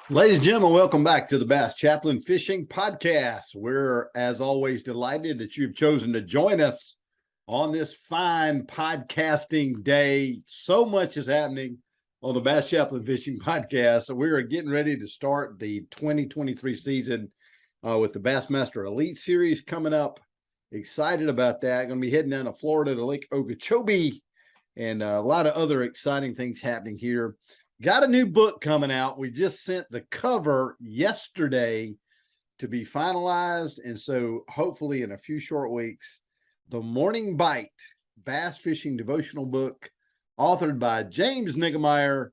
Ladies and gentlemen, welcome back to the Bass Chaplain Fishing Podcast. We're, as always, delighted that you've chosen to join us on this fine podcasting day. So much is happening on the Bass Chaplain Fishing Podcast. So we are getting ready to start the 2023 season with the Bassmaster Elite Series coming up. Excited about that. Going to be heading down to Florida to Lake Okeechobee and a lot of other exciting things happening here. Got a new book coming out. We just sent the cover yesterday to be finalized. And so hopefully in a few short weeks, The Morning Bite, Bass Fishing Devotional Book, authored by James Niggemeyer,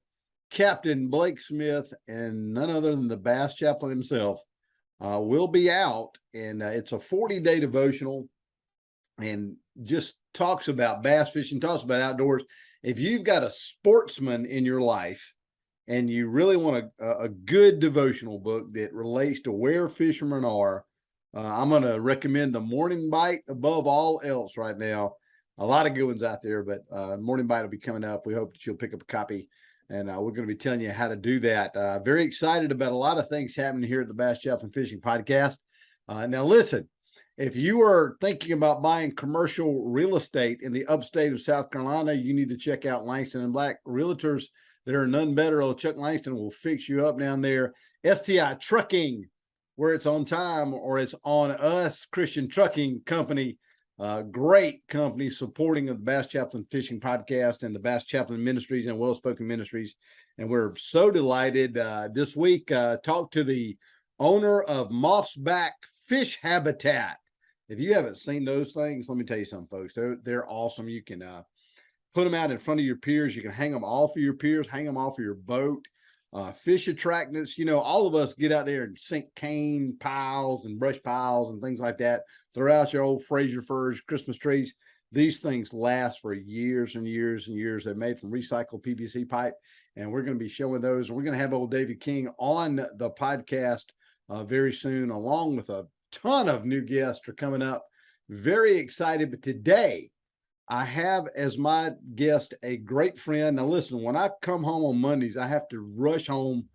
Captain Blake Smith, and none other than the Bass Chaplain himself, will be out. And it's a 40-day devotional and just talks about bass fishing, talks about outdoors. If you've got a sportsman in your life and you really want a good devotional book that relates to where fishermen are, I'm going to recommend The Morning Bite above all else right now. A lot of good ones out there, but Morning Bite will be coming up. We hope that you'll pick up a copy, and we're going to be telling you how to do that. Very excited about a lot of things happening here at the Bass Chaplain Fishing Podcast. Now, listen. If you are thinking about buying commercial real estate in the upstate of South Carolina, you need to check out Langston and Black Realtors. There are none better. Old Chuck Langston will fix you up down there. STI Trucking, where it's on time or it's on us. Christian Trucking Company, great company supporting of the Bass Chaplain Fishing Podcast and the Bass Chaplain Ministries and Well Spoken Ministries. And we're so delighted. This week, talked to the owner of Moss's Back Fish Habitat. If you haven't seen those things, let me tell you something, folks. They're awesome. You can put them out in front of your piers. You can hang them off of your piers, hang them off of your boat. Fish attractants. You know, all of us get out there and sink cane piles and brush piles and things like that. Throw out your old Fraser firs, Christmas trees. These things last for years and years and years. They're made from recycled PVC pipe, and we're going to be showing those. And we're going to have old David King on the podcast very soon, along with a ton of new guests are coming up. Very excited. But today I have as my guest a great friend. Now listen, when I come home on Mondays, I have to rush home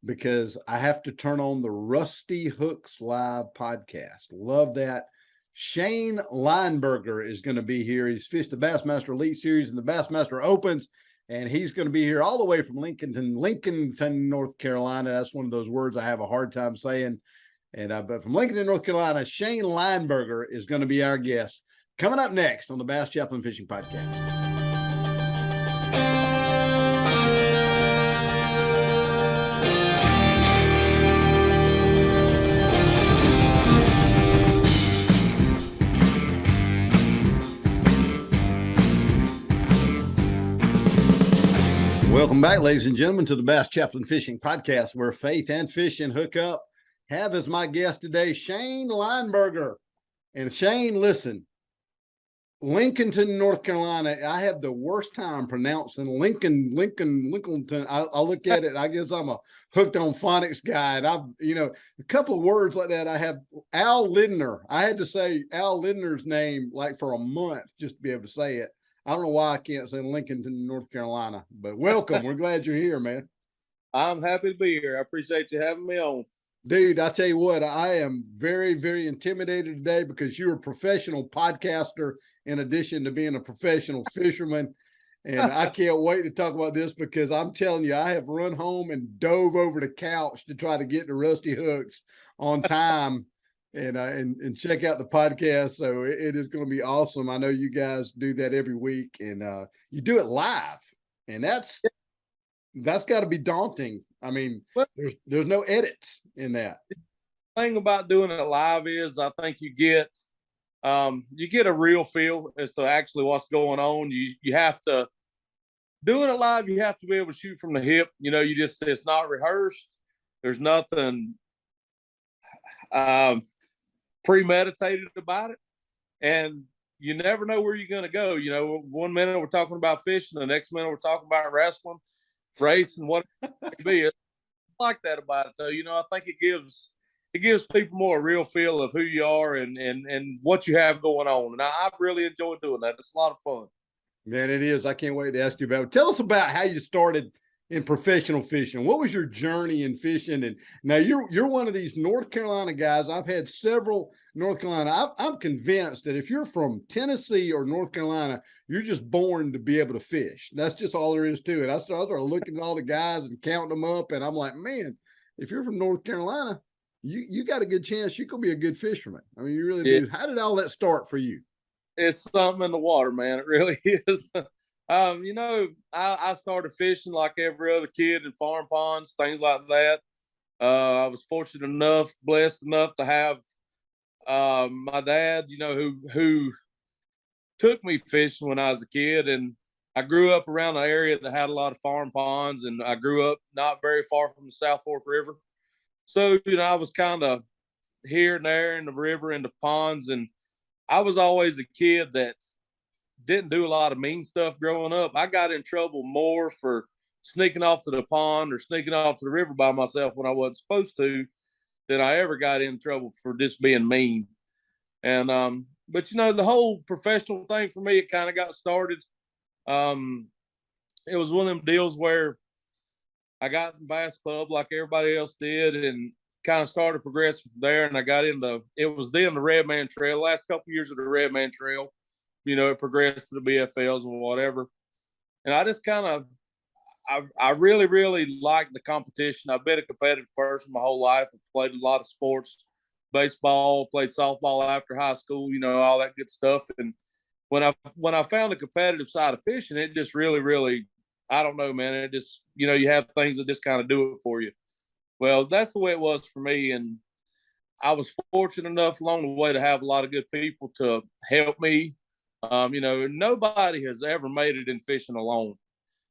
because I have to turn on the Rusty Hooks Live podcast. Love that. Shane Lineberger is going to be here. He's fished the Bassmaster Elite Series and the Bassmaster Opens, and he's going to be here all the way from Lincolnton, North Carolina. That's one of those words I have a hard time saying. And but from Lincoln, North Carolina, Shane Lineberger is going to be our guest. Coming up next on the Bass Chaplain Fishing Podcast. Welcome back, ladies and gentlemen, to the Bass Chaplain Fishing Podcast, where faith and fishing hook up. Have as my guest today, Shane Lineberger. And Shane, listen, Lincolnton, North Carolina, I have the worst time pronouncing Lincolnton. I look at it, I guess I'm a hooked on phonics guy. And a couple of words like that. I have Al Lindner. I had to say Al Lindner's name like for a month just to be able to say it. I don't know why I can't say Lincolnton, North Carolina, but welcome. We're glad you're here, man. I'm happy to be here. I appreciate you having me on. Dude, I tell you what, I am very, very intimidated today because you're a professional podcaster in addition to being a professional fisherman. And I can't wait to talk about this because I'm telling you, I have run home and dove over the couch to try to get to Rusty Hooks on time and check out the podcast. So it is going to be awesome. I know you guys do that every week, and you do it live, and that's got to be daunting. I mean, there's no edits in that. The thing about doing it live is I think you get a real feel as to actually what's going on. You have to doing it live. You have to be able to shoot from the hip. You know, it's not rehearsed. There's nothing premeditated about it, and you never know where you're going to go. You know, one minute we're talking about fishing, the next minute we're talking about wrestling, race, and what it may be. It's like that about it, though. You know, I think it gives people more a real feel of who you are and what you have going on. And I really enjoy doing that. It's a lot of fun. Man, it is. I can't wait to ask you about it. Tell us about how you started in professional fishing? What was your journey in fishing? And now you're one of these North Carolina guys. I've had several North Carolina. I'm convinced that if you're from Tennessee or North Carolina, you're just born to be able to fish. That's just all there is to it. I started looking at all the guys and counting them up, and I'm like, man, if you're from North Carolina, you got a good chance you could be a good fisherman. I mean, you really Yeah, do. How did all that start for you? it's something in the water, man. It really is. You know, I started fishing like every other kid in farm ponds, things like that. I was fortunate enough, blessed enough to have my dad, you know, who took me fishing when I was a kid, and I grew up around an area that had a lot of farm ponds, and I grew up not very far from the South Fork River. So, you know, I was kind of here and there in the river and the ponds, and I was always a kid that didn't do a lot of mean stuff growing up. I got in trouble more for sneaking off to the pond or sneaking off to the river by myself when I wasn't supposed to than I ever got in trouble for just being mean. And but you know, the whole professional thing for me, it kind of got started. Um, it was one of them deals where I got in bass club like everybody else did, and kind of started progressing from there. And I got into it was then the Red Man Trail. Last couple of years of the Red Man Trail, you know, it progressed to the BFLs or whatever. And I just kind of I really, really liked the competition. I've been a competitive person my whole life. I've played a lot of sports, baseball, played softball after high school, you know, all that good stuff. And when I found the competitive side of fishing, it just really, really, I don't know, man. It just, you know, you have things that just kind of do it for you. Well, that's the way it was for me. And I was fortunate enough along the way to have a lot of good people to help me. You know, nobody has ever made it in fishing alone.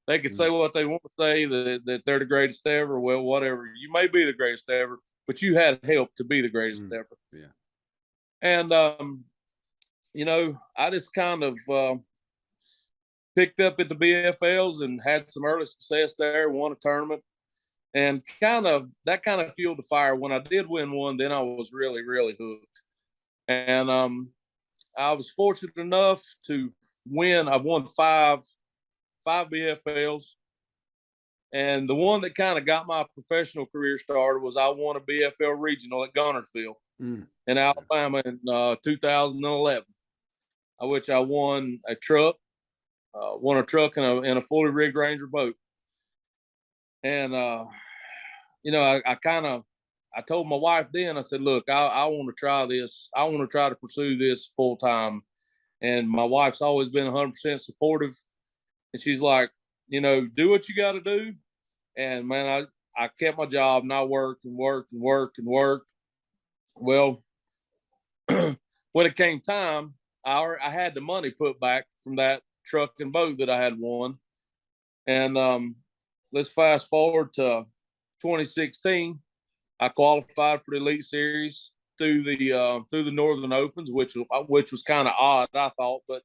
They could say what they want to say, that they're the greatest ever. Well, whatever. You may be the greatest ever, but you had help to be the greatest ever. Yeah. And, you know, I just kind of picked up at the BFLs and had some early success there, won a tournament. And that kind of fueled the fire. When I did win one, then I was really, really hooked. And I was fortunate enough to win. I've won five BFLs. And the one that kind of got my professional career started was I won a BFL regional at Gunnersville in Alabama in 2011, which I won a truck, in a fully rigged Ranger boat. And, you know, I told my wife then, I said, look, I want to try this. I want to try to pursue this full time. And my wife's always been 100% supportive. And she's like, you know, do what you got to do. And man, I kept my job and I worked and worked and worked and worked. Well, when it came time, I had the money put back from that truck and boat that I had won. And let's fast forward to 2016. I qualified for the Elite Series through the Northern Opens, which was kind of odd, I thought, but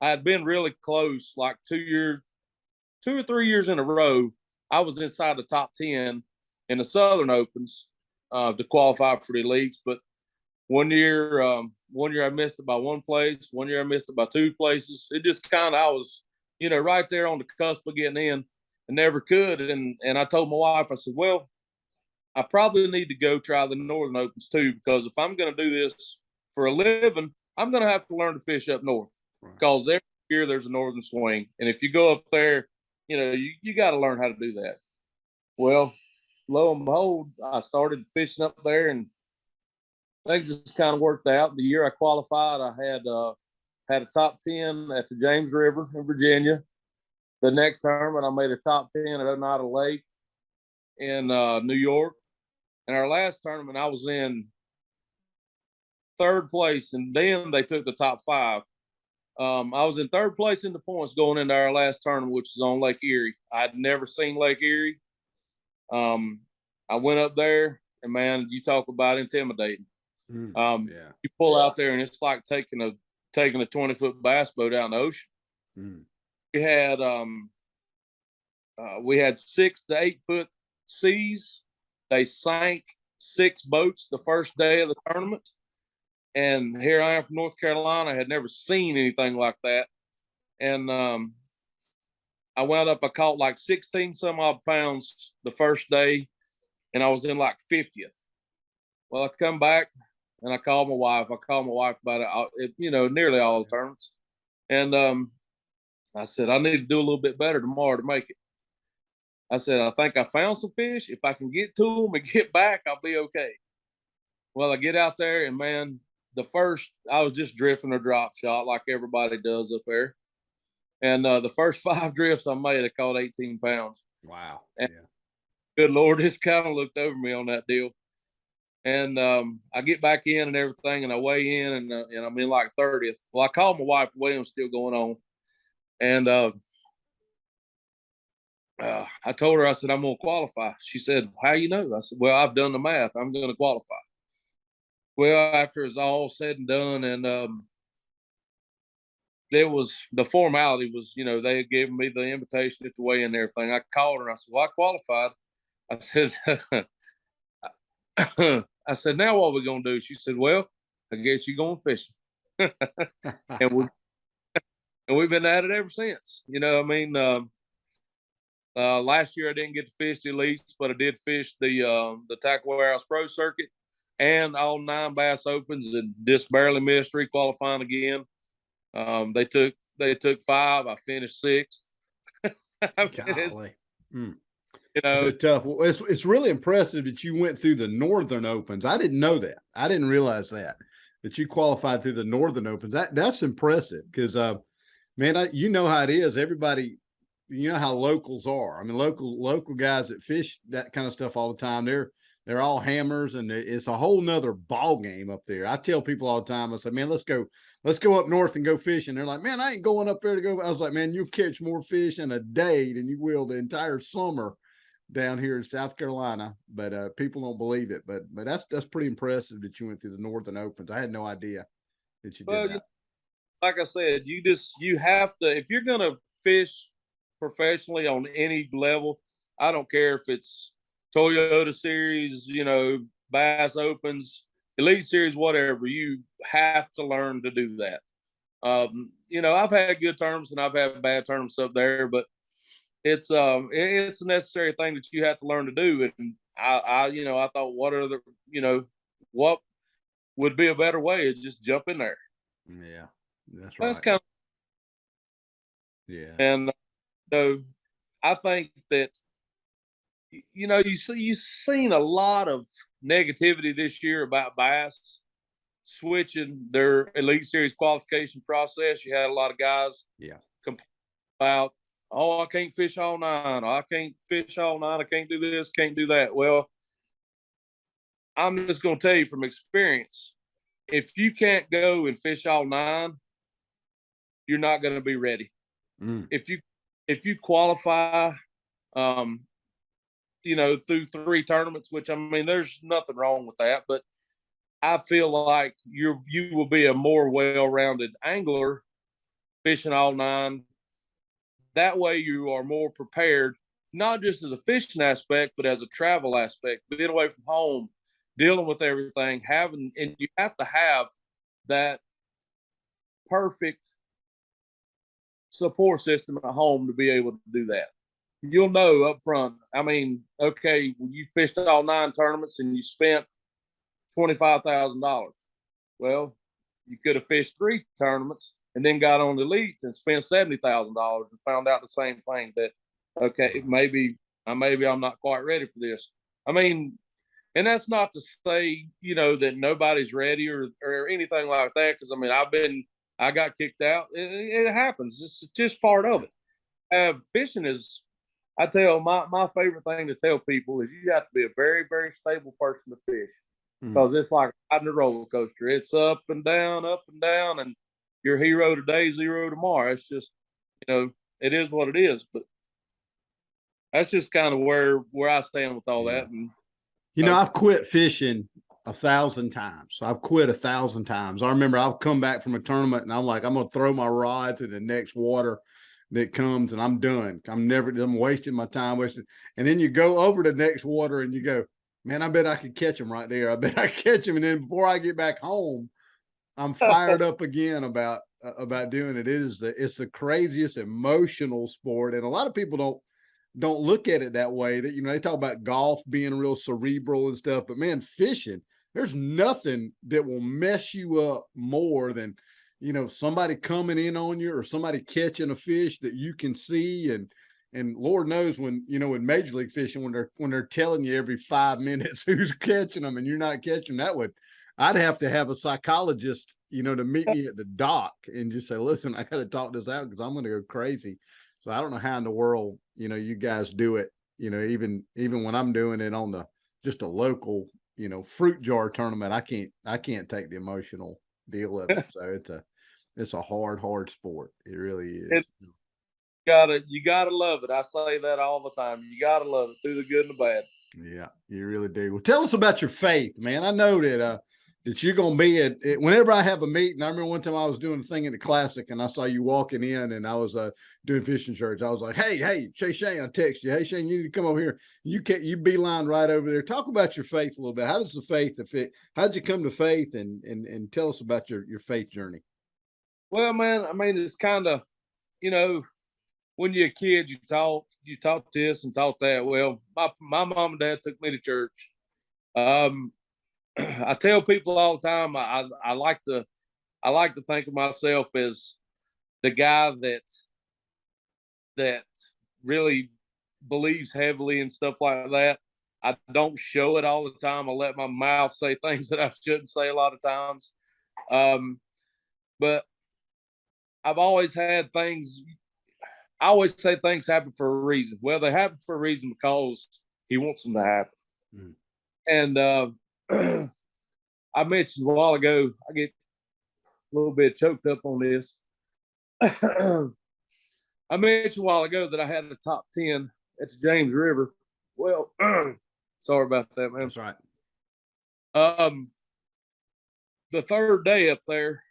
I had been really close, like 2 or 3 years in a row. I was inside the top 10 in the Southern Opens to qualify for the elites. But one year I missed it by one place. One year I missed it by two places. It just kind of, I was, you know, right there on the cusp of getting in and never could. And I told my wife, I said, well, I probably need to go try the Northern Opens too, because if I'm going to do this for a living, I'm going to have to learn to fish up north, because every year there's a northern swing. And if you go up there, you know, you got to learn how to do that. Well, lo and behold, I started fishing up there, and things just kind of worked out. The year I qualified, I had a top 10 at the James River in Virginia. The next tournament, I made a top 10 at Oneida Lake in New York. And our last tournament, I was in third place, and then they took the top five. I was in third place in the points going into our last tournament, which is on Lake Erie. I'd never seen Lake Erie. I went up there, and man, you talk about intimidating. You pull out there, and it's like taking a 20-foot bass boat out in the ocean. We had 6 to 8 foot seas. They sank 6 boats the first day of the tournament. And here I am from North Carolina. I had never seen anything like that. And I caught like 16 some odd pounds the first day, and I was in like 50th. Well, I come back and I called my wife. I called my wife about it, nearly all the tournaments. And I said, I need to do a little bit better tomorrow to make it. I said, I think I found some fish. If I can get to them and get back, I'll be okay. Well, I get out there, and man, I was just drifting a drop shot like everybody does up there. And the first 5 drifts I made, I caught 18 pounds. Wow. And good Lord, this kind of looked over me on that deal. And I get back in and everything, and I weigh in, and I'm in like 30th. Well, I called my wife, the weigh-in's still going on. And I told her, I said, I'm going to qualify. She said, how you know? I said, well, I've done the math. I'm going to qualify. Well, after it's all said and done, and the formality was, they had given me the invitation at the weigh-in and everything. I called her and I said, well, I qualified. I said, I said, now what are we going to do? She said, well, I guess you're going fishing. and we've been at it ever since. Last year I didn't get to fish the elites, but I did fish the Tackle Warehouse Pro Circuit and all 9 Bass Opens, and just barely missed re-qualifying again. They took 5. I finished 6th. Golly. It's tough. Well, it's really impressive that you went through the Northern Opens. I didn't know that. I didn't realize that you qualified through the Northern Opens. That's impressive because, man, you know how it is. Everybody, you know how locals are. I mean, local guys that fish that kind of stuff all the time. They're all hammers, and it's a whole nother ball game up there. I tell people all the time, I say, man, let's go up north and go fishing. They're like, man, I ain't going up there to go. I was like, man, you'll catch more fish in a day than you will the entire summer down here in South Carolina. But people don't believe it. But that's pretty impressive that you went through the Northern Opens. I had no idea that you did that. Like I said, you have to, if you're going to fish professionally on any level, I don't care if it's Toyota Series, Bass Opens, Elite Series, whatever, you have to learn to do that. I've had good tournaments and I've had bad tournaments up there, but it's a necessary thing that you have to learn to do. And I thought, what would be a better way is just jump in there. Yeah, that's right. That's kind of, yeah. And I think that, you've seen a lot of negativity this year about bass switching their Elite Series qualification process. You had a lot of guys complain about, oh, I can't fish all 9. I can't fish all 9. I can't do this, can't do that. Well, I'm just going to tell you from experience, if you can't go and fish all 9, you're not going to be ready. If you qualify, through 3 tournaments, which, I mean, there's nothing wrong with that, but I feel like you will be a more well-rounded angler fishing all 9. That way you are more prepared, not just as a fishing aspect, but as a travel aspect, being away from home, dealing with everything, and you have to have that perfect support system at home to be able to do that. You'll know up front. I mean, okay, you fished all 9 tournaments and you spent $25,000. Well, you could have fished 3 tournaments and then got on the elites and spent $70,000 and found out the same thing, that, okay, maybe I'm not quite ready for this. I mean, and that's not to say, that nobody's ready or anything like that. Cause I mean, I got kicked out. It happens. It's just part of it. Fishing is, I tell my favorite thing to tell people is you have to be a very, very stable person to fish, because it's like riding a roller coaster. It's up and down, and you're hero today, zero tomorrow. It's just, it is what it is. But that's just kind of where I stand with all that. And I've quit fishing 1,000 times. I've quit 1,000 times. I remember I've come back from a tournament and I'm like, I'm going to throw my rod to the next water that comes and I'm done. I'm wasting my time. And then you go over to the next water and you go, man, I bet I could catch them right there. I bet I catch them. And then before I get back home, I'm fired up again about about doing it. It's the craziest emotional sport, and a lot of people don't look at it that way. That they talk about golf being real cerebral and stuff, but man, fishing, there's nothing that will mess you up more than somebody coming in on you or somebody catching a fish that you can see. And Lord knows when in Major League Fishing, when they're telling you every 5 minutes who's catching them and you're not catching, I'd have to have a psychologist to meet me at the dock and just say, listen, I got to talk this out because I'm going to go crazy. So I don't know how in the world you guys do it. Even when I'm doing it on just a local fruit jar tournament, I can't take the emotional deal of it. So it's a hard sport. It really is. You gotta love it. I say that all the time. You gotta love it through the good and the bad. Yeah, you really do. Well, tell us about your faith, man. I know that you're going to be at whenever I have a meeting. I remember one time I was doing a thing in the Classic and I saw you walking in and I was doing fishing church. I was like, hey, Shane, I text you. Hey, Shane, you need to come over here. You beeline right over there. Talk about your faith a little bit. How does the faith how did you come to faith and tell us about your faith journey? Well, man, I mean, it's kind of, when you're a kid, you taught this and taught that. Well, my mom and dad took me to church. I tell people all the time, I like to think of myself as the guy that really believes heavily and stuff like that. I don't show it all the time. I let my mouth say things that I shouldn't say a lot of times. But I've always had things. I always say things happen for a reason. Well, they happen for a reason because he wants them to happen. And I mentioned a while ago, I get a little bit choked up on this. I mentioned a while ago that I had a top 10 at the James River. Well, sorry about that, man. That's right. The third day up there,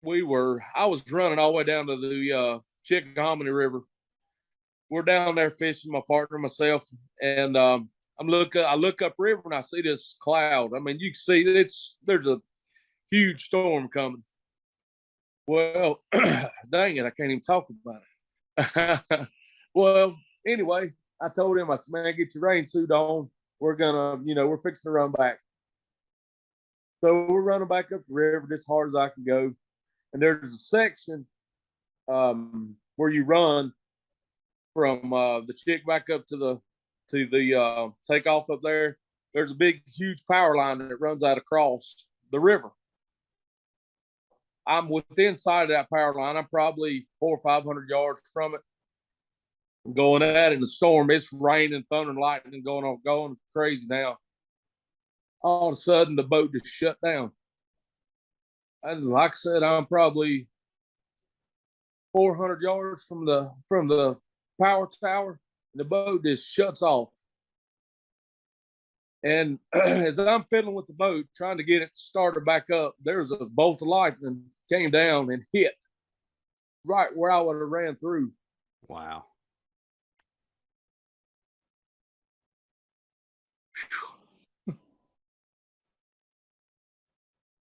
I was running all the way down to the Chickahominy River. We're down there fishing, my partner, myself, and I look up river and I see this cloud. I mean, you can see there's a huge storm coming. Well, dang it, I can't even talk about it. Well, anyway, I told him, I said, man, get your rain suit on. We're we're fixing to run back. So we're running back up the river as hard as I can go. And there's a section where you run from the Chick back up to the takeoff up there. There's a big, huge power line that runs out across the river. I'm within sight of that power line. I'm probably 400 or 500 yards from it. I'm going at it in the storm. It's raining, thunder, and lightning going crazy now. All of a sudden, the boat just shut down. And like I said, I'm probably 400 yards from the power tower. And the boat just shuts off. And as I'm fiddling with the boat, trying to get it started back up, there's a bolt of lightning came down and hit right where I would have ran through. Wow.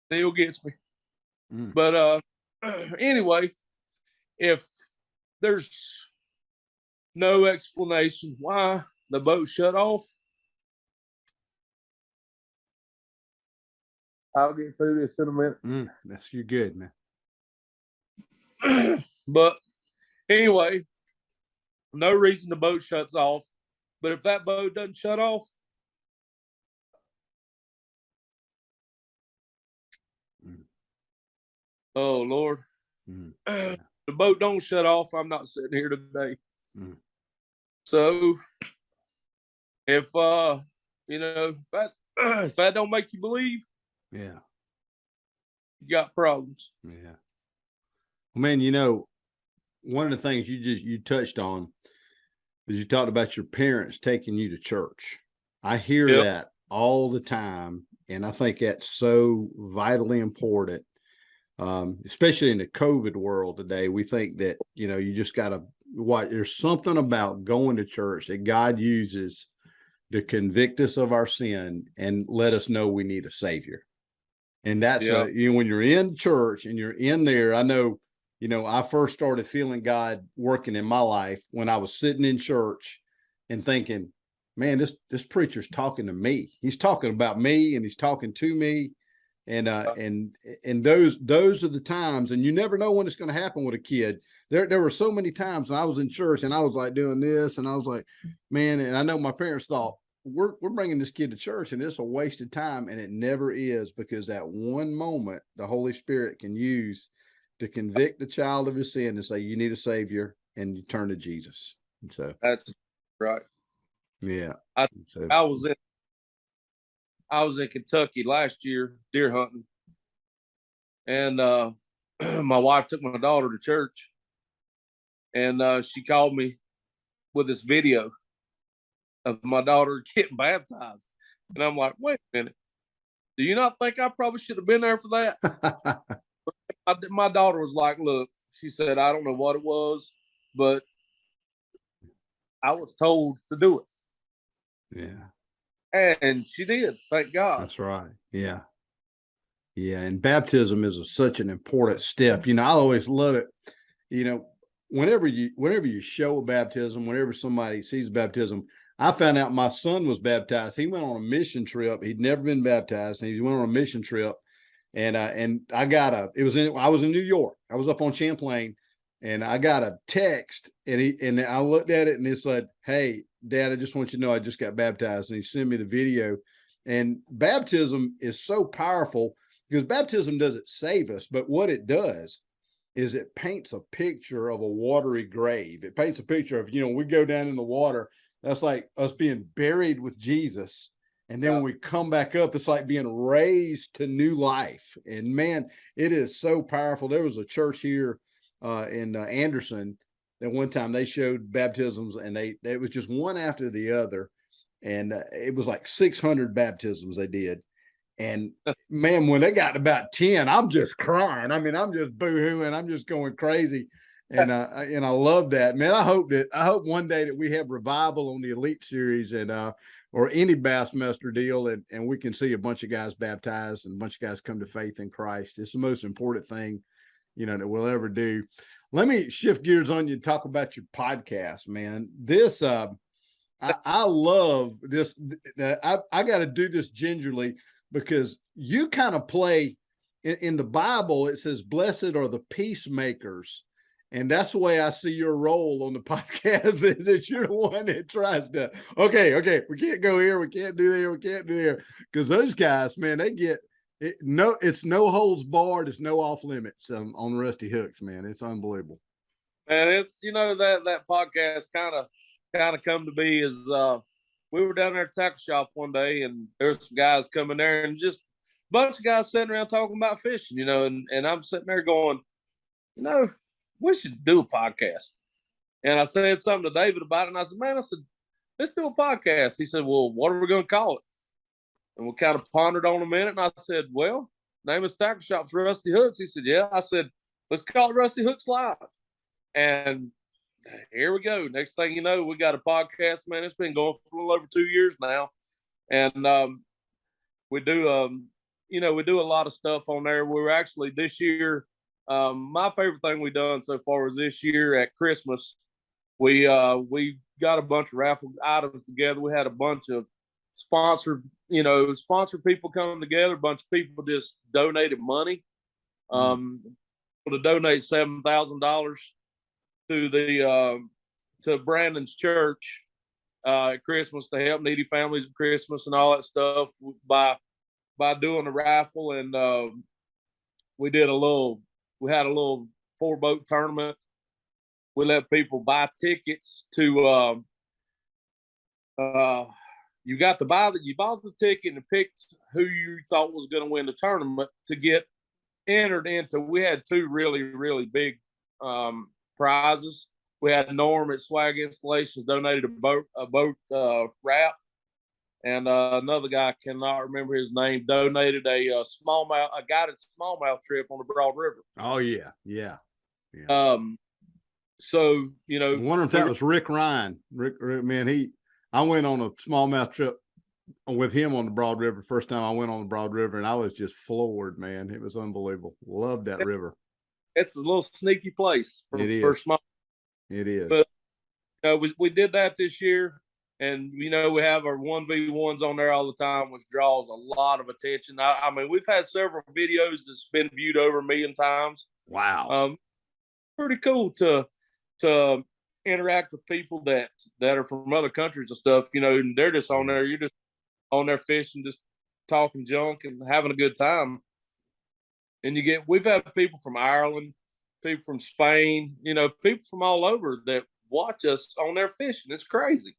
Still gets me. But anyway, if there's no explanation why the boat shut off, I'll get through this in a minute. You're good, man. But anyway, no reason the boat shuts off. But if that boat doesn't shut off, oh Lord, the boat don't shut off, I'm not sitting here today. So if if that don't make you believe, yeah, you got problems. Yeah. Well, man, one of the things you touched on is you talked about your parents taking you to church. I hear that all the time, and I think that's so vitally important. Especially in the COVID world today, we think that, you just got to there's something about going to church that God uses to convict us of our sin and let us know we need a savior. And that's when you're in church and you're in there, I know, I first started feeling God working in my life when I was sitting in church and thinking, man, this preacher's talking to me. He's talking about me and he's talking to me. And those are the times, and you never know when it's going to happen with a kid. There were so many times when I was in church and I was like doing this, and I was like, man, and I know my parents thought, we're bringing this kid to church and it's a wasted time, and it never is, because that one moment the Holy Spirit can use to convict the child of his sin and say, you need a savior, and you turn to Jesus. And so that's right. Yeah. I was in Kentucky last year deer hunting, and my wife took my daughter to church, and she called me with this video of my daughter getting baptized. And I'm like, wait a minute. Do you not think I probably should have been there for that? My daughter was like, look, she said, I don't know what it was, but I was told to do it. Yeah. And she did. Thank God. That's right. Yeah. Yeah. And baptism is such an important step. I always love it. Whenever you show a baptism, whenever somebody sees baptism, I found out my son was baptized. He went on a mission trip. He'd never been baptized, and he went on a mission trip. And I was in New York. I was up on Champlain, and I got a text, and I looked at it, and it said, "Hey, Dad, I just want you to know I just got baptized." And he sent me the video. And baptism is so powerful, because baptism doesn't save us, but what it does is it paints a picture of a watery grave. It paints a picture of, we go down in the water. That's like us being buried with Jesus. And then when we come back up, it's like being raised to new life. And man, it is so powerful. There was a church here in Anderson that one time they showed baptisms, and it was just one after the other. And it was like 600 baptisms they did. And man, when they got to about 10, I'm just crying. I mean, I'm just boo-hooing. I'm just going crazy. And I love that, man. I hope one day that we have revival on the Elite Series and or any Bassmaster deal, and we can see a bunch of guys baptized and a bunch of guys come to faith in Christ. It's the most important thing, that we'll ever do. Let me shift gears on you and talk about your podcast, man. This I love this. I got to do this gingerly, because you kind of play in the Bible. It says, "Blessed are the peacemakers." And that's the way I see your role on the podcast, is that you're the one that tries to, okay, we can't go here, we can't do there, we can't do there. Because those guys, man, they get it. No, it's no holds barred, it's no off limits on Rusty Hooks, man. It's unbelievable. And it's, that podcast kind of come to be is we were down there at the tackle shop one day, and there's some guys coming there, and just a bunch of guys sitting around talking about fishing, and I'm sitting there going, we should do a podcast. And I said something to David about it, and I said, man, let's do a podcast. He said, well, what are we going to call it? And we kind of pondered on a minute, and I said, well, name is Tackle Shop for Rusty Hooks. He said, yeah. I said, let's call it Rusty Hooks Live. And here we go. Next thing you know, we got a podcast, man. It's been going for a little over 2 years now. And we do a lot of stuff on there. We were actually this year, my favorite thing we've done so far is this year at Christmas, we got a bunch of raffle items together. We had a bunch of sponsor people come together. A bunch of people just donated money to donate $7,000 to Brandon's church at Christmas to help needy families at Christmas and all that stuff by doing a raffle. And we had a little 4-boat tournament. We let people buy tickets to you bought the ticket and picked who you thought was going to win the tournament to get entered into. We had 2 really, really big prizes. We had Norm at Swag Installations donated a boat wrap, and another guy, cannot remember his name, donated a guided smallmouth trip on the Broad River. Oh yeah. So I wonder if that was Rick Ryan. Rick, man, I went on a smallmouth trip with him on the Broad River. First time I went on the Broad River, and I was just floored, man. It was unbelievable. Loved that river. It's a little sneaky place for small. It is. But we did that this year, and we have our 1v1s on there all the time, which draws a lot of attention. I mean, we've had several videos that's been viewed over 1 million times. Wow. Pretty cool to interact with people that are from other countries and stuff. And they're just on there. You're just on there fishing, just talking junk and having a good time. And we've had people from Ireland, people from Spain, people from all over that watch us on there fishing. It's crazy,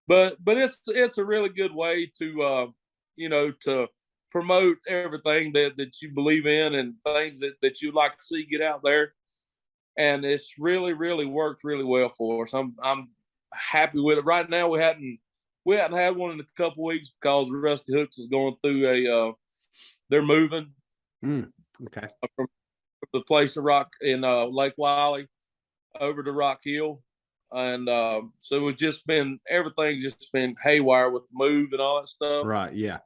but it's a really good way to to promote everything that you believe in and things that you like to see get out there. And it's really, really worked really well for us. I'm happy with it. Right now, we hadn't had one in a couple weeks because Rusty Hooks is going through they're moving. Okay. From the place of rock in Lake Wiley over to Rock Hill. And so it's just everything's just been haywire with the move and all that stuff. Right. Yeah.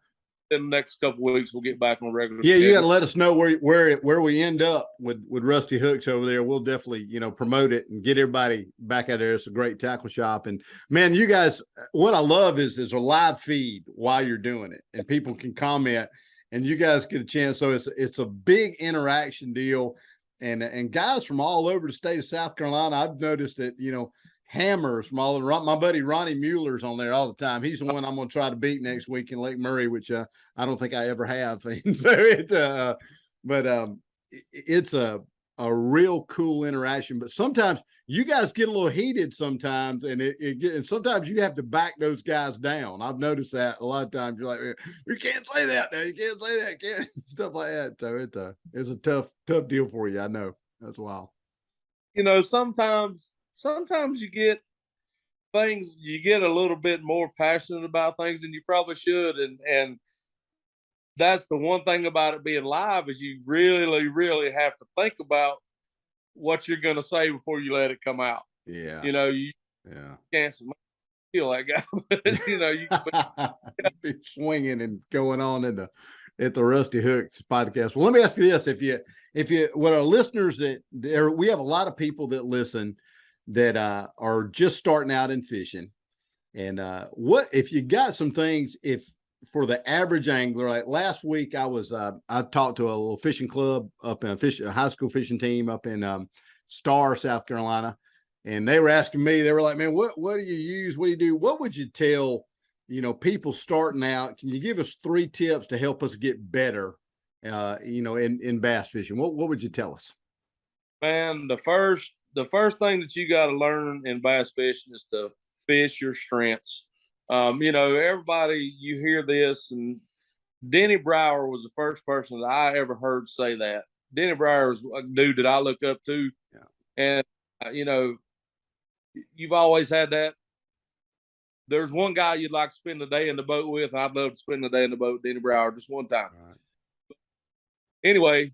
In the next couple of weeks, we'll get back on regular. Yeah, schedule. You got to let us know where we end up with Rusty Hooks over there. We'll definitely promote it and get everybody back out there. It's a great tackle shop, and man, you guys, what I love is a live feed while you're doing it, and people can comment, and you guys get a chance. So it's a big interaction deal, and guys from all over the state of South Carolina. I've noticed that hammers from all over. My buddy Ronnie Mueller's on there all the time. He's the one I'm going to try to beat next week in Lake Murray, which I don't think I ever have. And so it's a real cool interaction. But sometimes you guys get a little heated sometimes, and and sometimes you have to back those guys down. I've noticed that a lot of times. You're like, you can't say that now. You can't say that. Can't stuff like that. So it's a tough deal for you. I know. That's wild. Sometimes you get a little bit more passionate about things than you probably should. And that's the one thing about it being live is you really, really have to think about what you're going to say before you let it come out. Yeah. You can't feel that guy, but you be swinging and going on at the Rusty Hooks podcast. Well, let me ask you this. If you, what our listeners we have a lot of people that listen that are just starting out in fishing. And what if you got some things for the average angler? Like last week I talked to a little fishing club up in a high school fishing team up in Star, South Carolina. And they were asking me, they were like, man, what do you use? What do you do? What would you tell, people starting out? Can you give us 3 tips to help us get better, in bass fishing? What would you tell us? Man, the first thing that you got to learn in bass fishing is to fish your strengths. Everybody, you hear this, and Denny Brower was the first person that I ever heard say that. Denny Brower is a dude that I look up to. Yeah. And, you've always had that. There's one guy you'd like to spend the day in the boat with. I'd love to spend the day in the boat with Denny Brower just one time. Right. Anyway,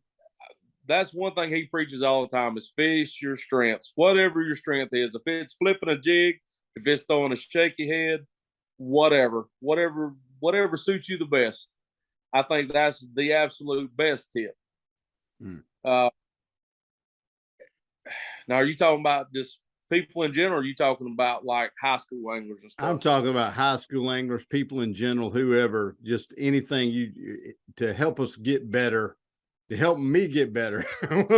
that's one thing he preaches all the time is fish your strengths, whatever your strength is. If it's flipping a jig, if it's throwing a shaky head, whatever suits you the best. I think that's the absolute best tip. Now, are you talking about just people in general? Or are you talking about like high school anglers and stuff? I'm talking about high school anglers, people in general, whoever, just anything to help us get better. To help me get better,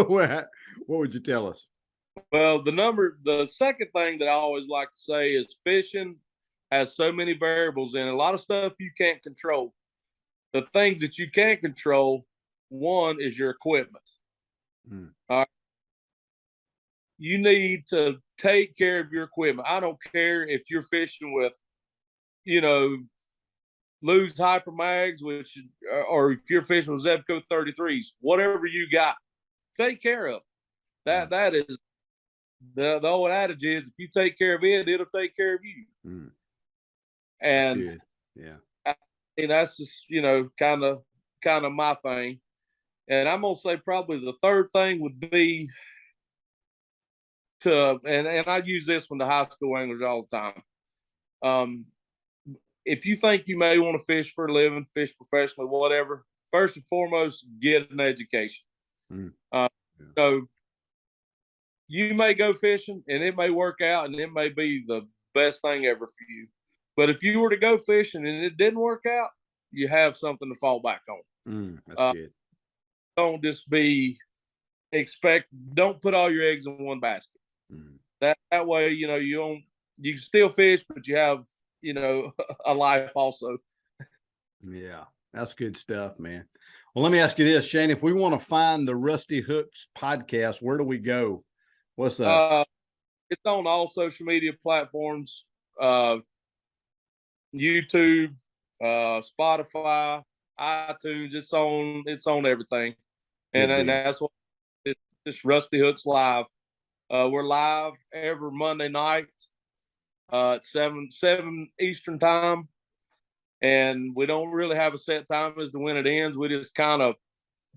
what would you tell us? Well, the second thing that I always like to say is fishing has so many variables in it. A lot of stuff you can't control. The things that you can't control, one is your equipment. All right. You need to take care of your equipment. I don't care if you're fishing with, Lew's Hyper Mags, or if you're fishing with Zebco 33s, whatever you got, take care of that. That is the old adage is if you take care of it, it'll take care of you. And that's just kind of my thing. And I'm gonna say probably the third thing would be and I use this one to high school anglers all the time. if you think you may want to fish for a living, fish professionally, whatever, first and foremost, get an education. So you may go fishing and it may work out and it may be the best thing ever for you. But if you were to go fishing and it didn't work out, you have something to fall back on. That's good. Don't just don't put all your eggs in one basket. That way, you can still fish, but you have, a life also. Yeah, that's good stuff, man. Well, let me ask you this, Shane, if we want to find the Rusty Hooks podcast, where do we go? What's that? It's on all social media platforms, YouTube, Spotify, iTunes. It's on everything. And that's what it's Rusty Hooks Live. We're live every Monday night at 7 Eastern time. And we don't really have a set time as to when it ends. We just kind of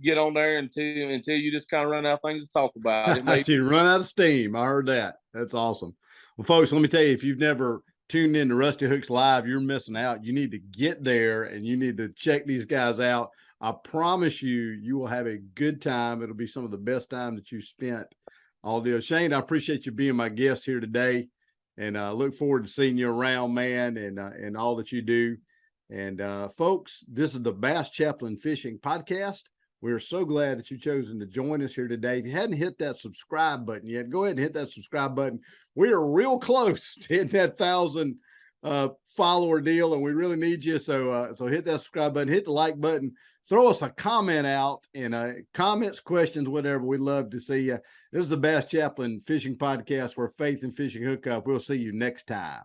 get on there until you just kind of run out of things to talk about. You run out of steam. I heard that. That's awesome. Well, folks, let me tell you, if you've never tuned in to Rusty Hooks Live, you're missing out. You need to get there and you need to check these guys out. I promise you will have a good time. It'll be some of the best time that you spent all day. Shane, I appreciate you being my guest here today, and I look forward to seeing you around, man, and all that you do. And folks, this is the Bass Chaplain Fishing Podcast. We're so glad that you've chosen to join us here today. If you hadn't hit that subscribe button yet, go ahead and hit that subscribe button. We are real close to hitting that 1,000 follower deal, and we really need you. So hit that subscribe button, hit the like button, throw us a comment out, and comments, questions, whatever. We'd love to see you. This is the Bass Chaplain Fishing Podcast, where faith and fishing hook up. We'll see you next time.